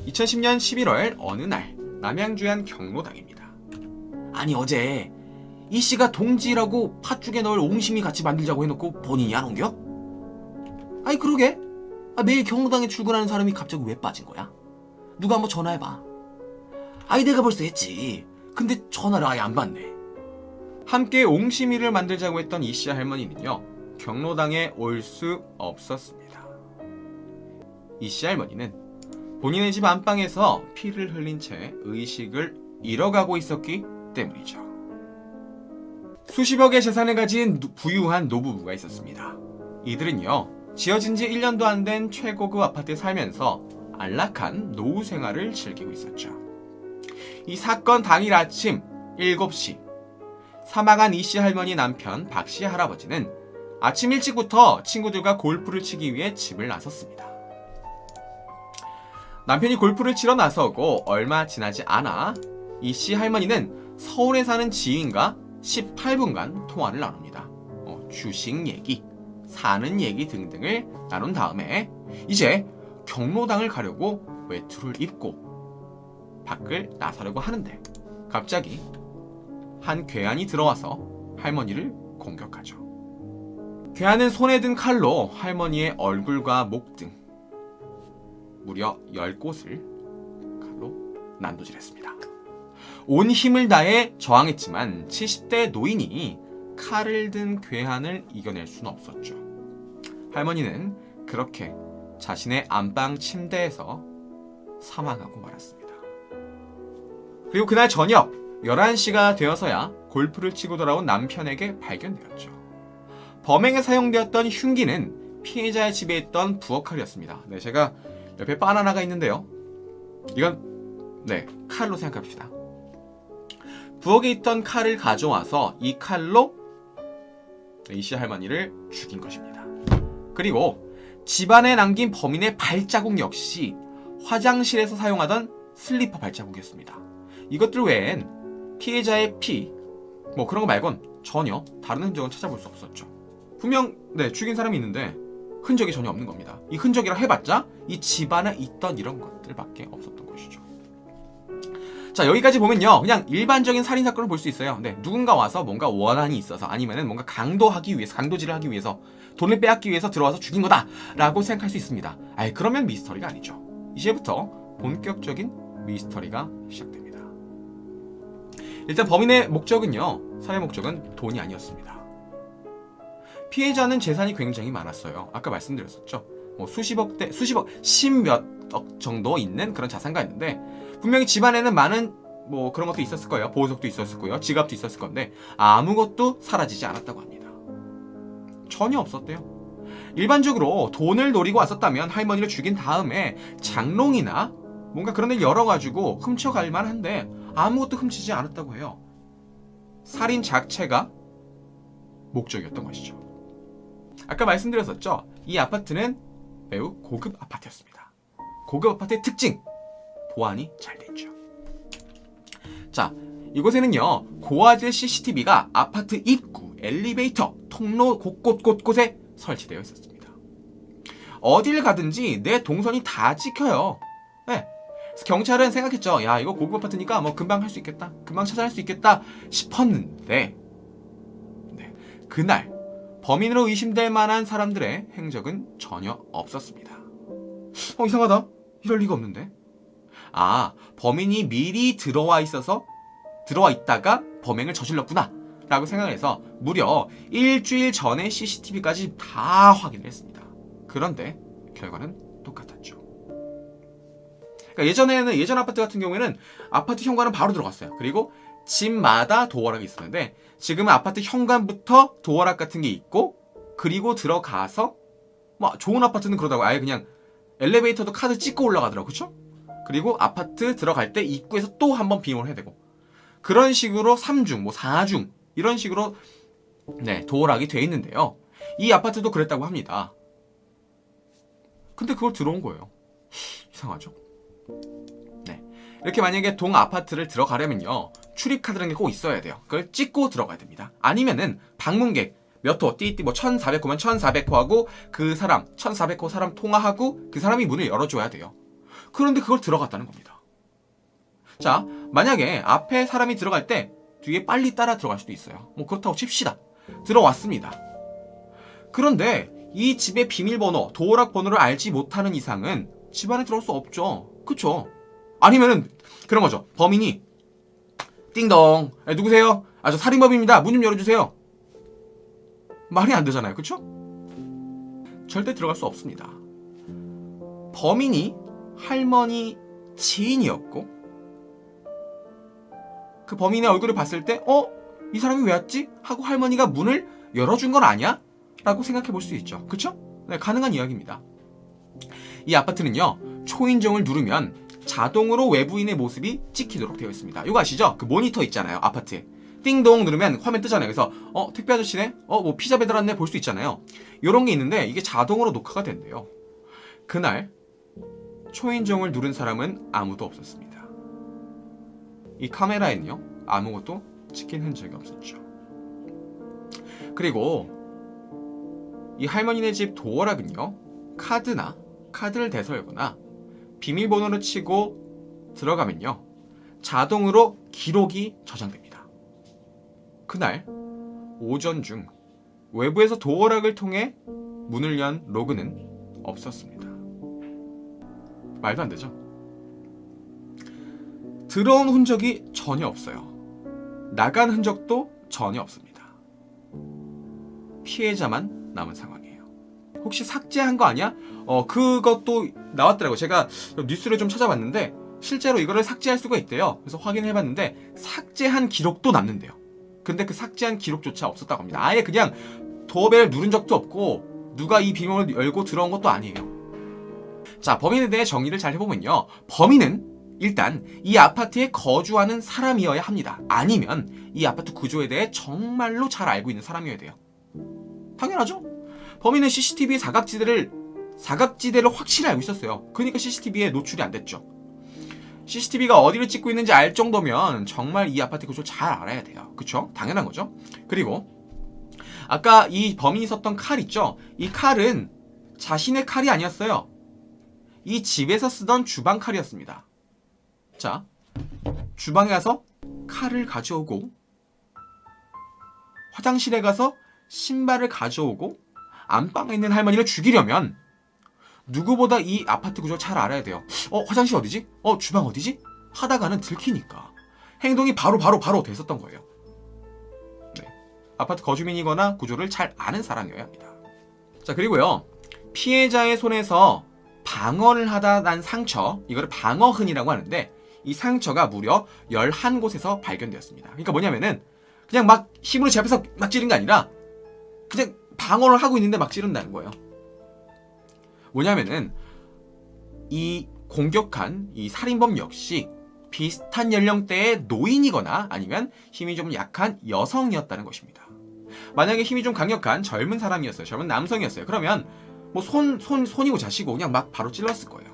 2010년 11월 어느 날 남양주의 한 경로당입니다. 아니 어제 이 씨가 동지라고 팥죽에 넣을 옹심이 같이 만들자고 해놓고 본인이 안 옮겨? 아니 그러게 매일 경로당에 출근하는 사람이 갑자기 왜 빠진 거야? 누가 한번 전화해봐. 아니 내가 벌써 했지. 근데 전화를 아예 안 받네. 함께 옹심이를 만들자고 했던 이 씨 할머니는요 경로당에 올 수 없었습니다. 이 씨 할머니는 본인의 집 안방에서 피를 흘린 채 의식을 잃어가고 있었기 때문이죠. 수십억의 재산을 가진 부유한 노부부가 있었습니다. 이들은요 지어진 지 1년도 안 된 최고급 아파트에 살면서 안락한 노후 생활을 즐기고 있었죠. 이 사건 당일 아침 7시 사망한 이 씨 할머니 남편 박 씨 할아버지는 아침 일찍부터 친구들과 골프를 치기 위해 집을 나섰습니다. 남편이 골프를 치러 나서고 얼마 지나지 않아 이 씨 할머니는 서울에 사는 지인과 18분간 통화를 나눕니다. 주식 얘기, 사는 얘기 등등을 나눈 다음에 이제 경로당을 가려고 외투를 입고 밖을 나서려고 하는데 갑자기 한 괴한이 들어와서 할머니를 공격하죠. 괴한은 손에 든 칼로 할머니의 얼굴과 목 등 무려 10곳을 칼로 난도질했습니다. 온 힘을 다해 저항했지만 70대 노인이 칼을 든 괴한을 이겨낼 수는 없었죠. 할머니는 그렇게 자신의 안방 침대에서 사망하고 말았습니다. 그리고 그날 저녁 11시가 되어서야 골프를 치고 돌아온 남편에게 발견되었죠. 범행에 사용되었던 흉기는 피해자의 집에 있던 부엌칼이었습니다. 네, 제가 옆에 바나나가 있는데요. 이건 칼로 생각합시다. 부엌에 있던 칼을 가져와서 이 칼로 이씨 할머니를 죽인 것입니다. 그리고 집안에 남긴 범인의 발자국 역시 화장실에서 사용하던 슬리퍼 발자국이었습니다. 이것들 외엔 피해자의 피, 그런 거 말곤 전혀 다른 흔적은 찾아볼 수 없었죠. 분명 죽인 사람이 있는데 흔적이 전혀 없는 겁니다. 이 흔적이라 해봤자 이 집안에 있던 이런 것들밖에 없었던 것이죠. 자, 여기까지 보면요 그냥 일반적인 살인사건을 볼 수 있어요. 누군가 와서 뭔가 원한이 있어서 아니면은 뭔가 강도하기 위해서, 강도질을 하기 위해서, 돈을 빼앗기 위해서 들어와서 죽인 거다 라고 생각할 수 있습니다. 그러면 미스터리가 아니죠. 이제부터 본격적인 미스터리가 시작됩니다. 일단 범인의 목적은요, 살해 목적은 돈이 아니었습니다. 피해자는 재산이 굉장히 많았어요. 아까 말씀드렸었죠. 십몇억 정도 있는 그런 자산가 있는데 분명히 집안에는 많은 그런 것도 있었을 거예요. 보석도 있었을 거고요. 지갑도 있었을 건데 아무것도 사라지지 않았다고 합니다. 전혀 없었대요. 일반적으로 돈을 노리고 왔었다면 할머니를 죽인 다음에 장롱이나 뭔가 그런 데 열어가지고 훔쳐갈 만한데 아무것도 훔치지 않았다고 해요. 살인 자체가 목적이었던 것이죠. 아까 말씀드렸었죠. 이 아파트는 매우 고급 아파트였습니다. 고급 아파트의 특징, 보안이 잘 돼 있죠. 자, 이곳에는요 고화질 CCTV가 아파트 입구, 엘리베이터, 통로 곳곳에 설치되어 있었습니다. 어딜 가든지 내 동선이 다 찍혀요. 그래서 경찰은 생각했죠. 야, 이거 고급 아파트니까 금방 할 수 있겠다, 금방 찾아낼 수 있겠다 싶었는데 그날 범인으로 의심될 만한 사람들의 행적은 전혀 없었습니다. 이상하다. 이럴 리가 없는데. 범인이 미리 들어와 있다가 범행을 저질렀구나 라고 생각해서 무려 일주일 전에 CCTV까지 다 확인을 했습니다. 그런데 결과는 똑같았죠. 그러니까 예전 아파트 같은 경우에는 아파트 현관은 바로 들어갔어요. 그리고 집마다 도어락이 있었는데 지금은 아파트 현관부터 도어락 같은 게 있고, 그리고 들어가서 좋은 아파트는 그러다고 아예 그냥 엘리베이터도 카드 찍고 올라가더라고요. 그쵸? 그리고 아파트 들어갈 때 입구에서 또 한 번 비밀을 해야 되고, 그런 식으로 3중, 4중 이런 식으로 도어락이 돼 있는데요. 이 아파트도 그랬다고 합니다. 근데 그걸 들어온 거예요. 이상하죠? 이렇게 만약에 동 아파트를 들어가려면요 출입카드라는 게 꼭 있어야 돼요. 그걸 찍고 들어가야 됩니다. 아니면은 방문객 몇 호, 띠띠 1400호면 1400호 하고 그 사람 1400호 사람 통화하고 그 사람이 문을 열어줘야 돼요. 그런데 그걸 들어갔다는 겁니다. 자, 만약에 앞에 사람이 들어갈 때 뒤에 빨리 따라 들어갈 수도 있어요. 뭐 그렇다고 칩시다. 들어왔습니다. 그런데 이 집의 비밀번호, 도어락 번호를 알지 못하는 이상은 집 안에 들어올 수 없죠. 그쵸? 아니면은 그런 거죠. 범인이 띵동, 누구세요? 저 살인범입니다. 문 좀 열어주세요. 말이 안 되잖아요. 그쵸? 절대 들어갈 수 없습니다. 범인이 할머니 지인이었고 그 범인의 얼굴을 봤을 때 이 사람이 왜 왔지? 하고 할머니가 문을 열어준 건 아니야? 라고 생각해 볼 수 있죠. 그쵸? 네, 가능한 이야기입니다. 이 아파트는요, 초인종을 누르면 자동으로 외부인의 모습이 찍히도록 되어 있습니다. 이거 아시죠? 그 모니터 있잖아요, 아파트에. 띵동 누르면 화면 뜨잖아요. 그래서 택배 아저씨네? 뭐 피자 배달 왔네? 볼 수 있잖아요. 요런 게 있는데 이게 자동으로 녹화가 된대요. 그날 초인종을 누른 사람은 아무도 없었습니다. 이 카메라에는요, 아무것도 찍힌 흔적이 없었죠. 그리고 이 할머니네 집 도어락은요, 카드를 대서 열거나 비밀번호를 치고 들어가면요, 자동으로 기록이 저장됩니다. 그날 오전 중 외부에서 도어락을 통해 문을 연 로그는 없었습니다. 말도 안 되죠? 들어온 흔적이 전혀 없어요. 나간 흔적도 전혀 없습니다. 피해자만 남은 상황이에요. 혹시 삭제한 거 아니야? 그것도 나왔더라고요. 제가 뉴스를 좀 찾아봤는데 실제로 이거를 삭제할 수가 있대요. 그래서 확인해봤는데 삭제한 기록도 남는데요. 근데 그 삭제한 기록조차 없었다고 합니다. 아예 그냥 도어벨을 누른 적도 없고 누가 이 비밀번호를 열고 들어온 것도 아니에요. 자, 범인에 대해 정리를 잘 해보면요, 범인은 일단 이 아파트에 거주하는 사람이어야 합니다. 아니면 이 아파트 구조에 대해 정말로 잘 알고 있는 사람이어야 돼요. 당연하죠? 범인은 CCTV의 사각지대를 확실히 알고 있었어요. 그러니까 CCTV에 노출이 안 됐죠. CCTV가 어디를 찍고 있는지 알 정도면 정말 이 아파트 구조를 잘 알아야 돼요. 그쵸? 당연한 거죠. 그리고 아까 이 범인이 썼던 칼 있죠? 이 칼은 자신의 칼이 아니었어요. 이 집에서 쓰던 주방 칼이었습니다. 자, 주방에 가서 칼을 가져오고 화장실에 가서 신발을 가져오고 안방에 있는 할머니를 죽이려면 누구보다 이 아파트 구조를 잘 알아야 돼요. 화장실 어디지? 주방 어디지? 하다가는 들키니까 행동이 바로 됐었던 거예요. 네. 아파트 거주민이거나 구조를 잘 아는 사람이어야 합니다. 자, 그리고요, 피해자의 손에서 방어를 하다 난 상처, 이거를 방어흔이라고 하는데 이 상처가 무려 11곳에서 발견되었습니다. 그러니까 뭐냐면은 그냥 막 힘으로 제 앞에서 막 찌른 게 아니라 그냥 방어를 하고 있는데 막 찌른다는 거예요. 뭐냐면은 이 공격한 이 살인범 역시 비슷한 연령대의 노인이거나 아니면 힘이 좀 약한 여성이었다는 것입니다. 만약에 힘이 좀 강력한 젊은 사람이었어요. 젊은 남성이었어요. 그러면 뭐 손이고 자시고 그냥 막 바로 찔렀을 거예요.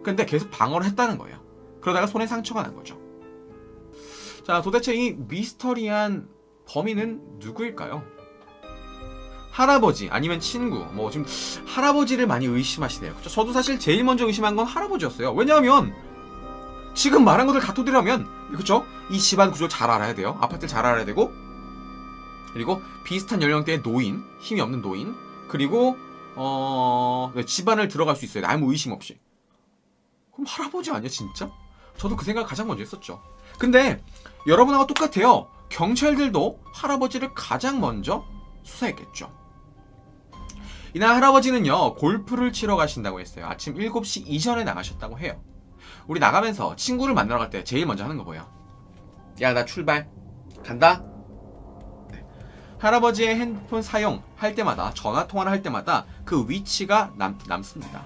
근데 계속 방어를 했다는 거예요. 그러다가 손에 상처가 난 거죠. 자, 도대체 이 미스터리한 범인은 누구일까요? 할아버지 아니면 친구, 뭐 지금 할아버지를 많이 의심하시네요. 그쵸? 저도 사실 제일 먼저 의심한 건 할아버지였어요. 왜냐하면 지금 말한 것들 다 토대라면, 그쵸? 이 집안 구조 잘 알아야 돼요. 아파트를 잘 알아야 되고, 그리고 비슷한 연령대의 노인, 힘이 없는 노인, 그리고 집안을 들어갈 수 있어요. 아무 의심 없이. 그럼 할아버지 아니야 진짜? 저도 그 생각을 가장 먼저 했었죠. 근데 여러분하고 똑같아요. 경찰들도 할아버지를 가장 먼저 수사했겠죠. 이날 할아버지는요, 골프를 치러 가신다고 했어요. 아침 7시 이전에 나가셨다고 해요. 우리 나가면서 친구를 만나러 갈 때 제일 먼저 하는 거 뭐예요? 야, 나 출발 간다. 네. 할아버지의 핸드폰 사용할 때마다, 전화 통화를 할 때마다 그 위치가 남습니다.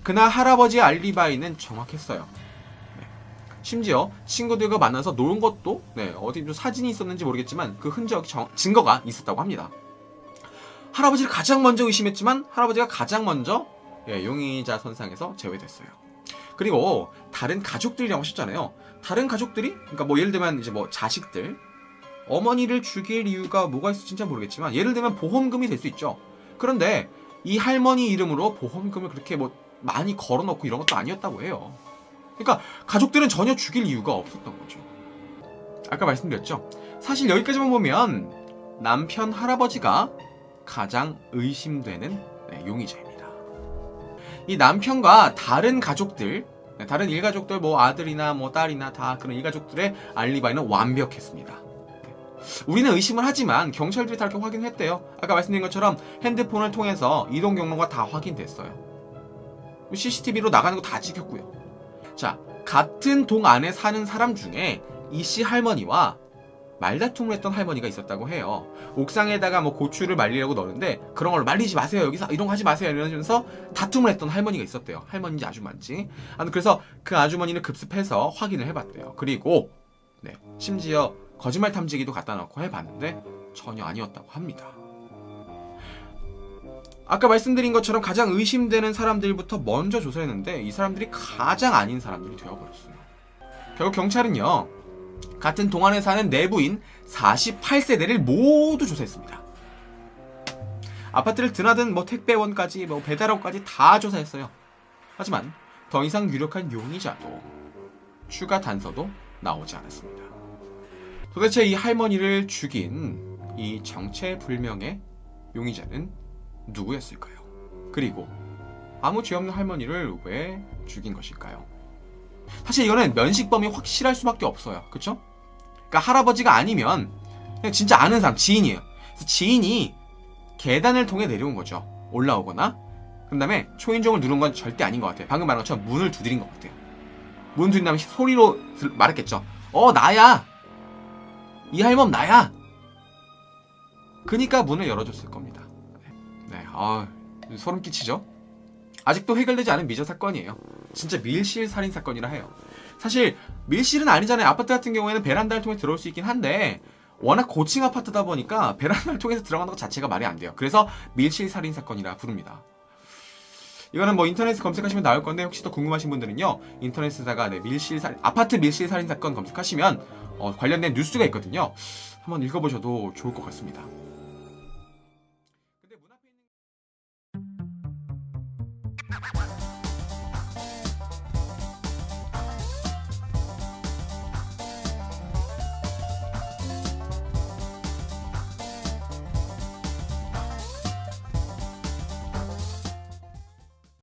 그날 할아버지의 알리바이는 정확했어요. 네. 심지어 친구들과 만나서 놀은 것도, 네, 어디 좀 사진이 있었는지 모르겠지만 그 증거가 있었다고 합니다. 할아버지를 가장 먼저 의심했지만 할아버지가 가장 먼저 용의자 선상에서 제외됐어요. 그리고 다른 가족들이라고 하셨잖아요. 다른 가족들이, 그러니까 뭐 예를 들면 이제 뭐 자식들, 어머니를 죽일 이유가 뭐가 있을지 진짜 모르겠지만 예를 들면 보험금이 될 수 있죠. 그런데 이 할머니 이름으로 보험금을 그렇게 뭐 많이 걸어놓고 이런 것도 아니었다고 해요. 그러니까 가족들은 전혀 죽일 이유가 없었던 거죠. 아까 말씀드렸죠. 사실 여기까지만 보면 남편 할아버지가 가장 의심되는 용의자입니다. 이 남편과 다른 가족들, 다른 일가족들, 뭐 아들이나 뭐 딸이나 다 그런 일가족들의 알리바이는 완벽했습니다. 우리는 의심을 하지만 경찰들이 다 이렇게 확인했대요. 아까 말씀드린 것처럼 핸드폰을 통해서 이동 경로가 다 확인됐어요. CCTV로 나가는 거 다 찍혔고요. 자, 같은 동 안에 사는 사람 중에 이 씨 할머니와 말다툼을 했던 할머니가 있었다고 해요. 옥상에다가 뭐 고추를 말리려고 넣는데 그런 걸 말리지 마세요. 여기서 이런 거 하지 마세요. 이러면서 다툼을 했던 할머니가 있었대요. 할머니인지 아주머니인지. 그래서 그 아주머니는 급습해서 확인을 해봤대요. 그리고 심지어 거짓말 탐지기도 갖다 놓고 해봤는데 전혀 아니었다고 합니다. 아까 말씀드린 것처럼 가장 의심되는 사람들부터 먼저 조사했는데 이 사람들이 가장 아닌 사람들이 되어버렸어요. 결국 경찰은요, 같은 동안에 사는 내부인 48세대를 모두 조사했습니다. 아파트를 드나든 뭐 택배원까지 뭐 배달원까지 다 조사했어요. 하지만 더 이상 유력한 용의자도 추가 단서도 나오지 않았습니다. 도대체 이 할머니를 죽인 이 정체불명의 용의자는 누구였을까요? 그리고 아무 죄 없는 할머니를 왜 죽인 것일까요? 사실 이거는 면식범이 확실할 수밖에 없어요. 그쵸? 그러니까 할아버지가 아니면 그냥 진짜 아는 사람, 지인이에요. 그래서 지인이 계단을 통해 내려온 거죠. 올라오거나 그 다음에 초인종을 누른 건 절대 아닌 것 같아요. 방금 말한 것처럼 문을 두드린 것 같아요. 문 두드린 다음에 소리로 말했겠죠. 나야! 이 할멈 나야! 그니까 문을 열어줬을 겁니다. 소름 끼치죠? 아직도 해결되지 않은 미저 사건이에요. 진짜 밀실 살인 사건이라 해요. 사실 밀실은 아니잖아요. 아파트 같은 경우에는 베란다를 통해 들어올 수 있긴 한데 워낙 고층 아파트다 보니까 베란다를 통해서 들어가는 것 자체가 말이 안 돼요. 그래서 밀실 살인 사건이라 부릅니다. 이거는 뭐 인터넷에 검색하시면 나올 건데 혹시 더 궁금하신 분들은요, 인터넷에다가 아파트 밀실 살인 사건 검색하시면 관련된 뉴스가 있거든요. 한번 읽어보셔도 좋을 것 같습니다.